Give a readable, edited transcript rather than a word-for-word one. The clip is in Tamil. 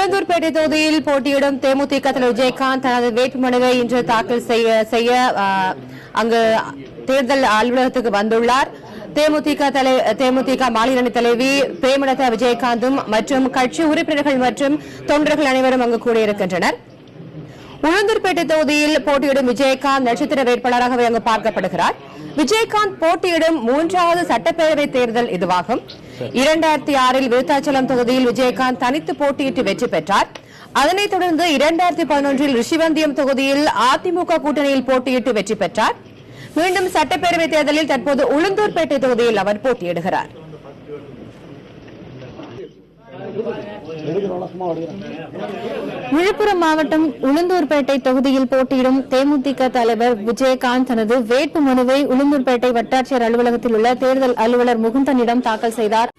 உளுந்தூர்பேட்டை தொகுதியில் போட்டியிடும் தேமுதிக தலைவர் விஜயகாந்த் தனது வேட்புமனுவை இன்று தாக்கல் செய்ய அங்கு தேர்தல் அலுவலகத்துக்கு வந்துள்ளார். தேமுதிக மாநில அணி தலைவி பிரேமலதா விஜயகாந்தும் மற்றும் கட்சி உறுப்பினர்கள் மற்றும் தொண்டர்கள் அனைவரும் அங்கு கூடியிருக்கின்றனர். உளுந்தூர்பேட்டை தொகுதியில் போட்டியிடும் விஜயகாந்த் நட்சத்திர வேட்பாளராகவே அங்கு பார்க்கப்படுகிறார். விஜயகாந்த் போட்டியிடும் 3வது சட்டப்பேரவை தேர்தல் இதுவாகும். 2006 விருத்தாச்சலம் தொகுதியில் விஜயகாந்த் தனித்து போட்டியிட்டு வெற்றி பெற்றார். அதனைத் தொடர்ந்து 2011 ரிஷிவந்தியம் தொகுதியில் அதிமுக கூட்டணியில் போட்டியிட்டு வெற்றி பெற்றார். மீண்டும் சட்டப்பேரவை தேர்தலில் தற்போது உளுந்தூர்பேட்டை தொகுதியில் அவர் போட்டியிடுகிறார். விழுப்புரம் மாவட்டம் உளுந்தூர்பேட்டை தொகுதியில் போட்டியிடும் தேமுதிக தலைவர் விஜயகாந்த் தனது வேட்பு மனுவை உளுந்தூர்பேட்டை வட்டாட்சியர் அலுவலகத்தில் உள்ள தேர்தல் அலுவலர் முகுந்தனிடம் தாக்கல் செய்தார்.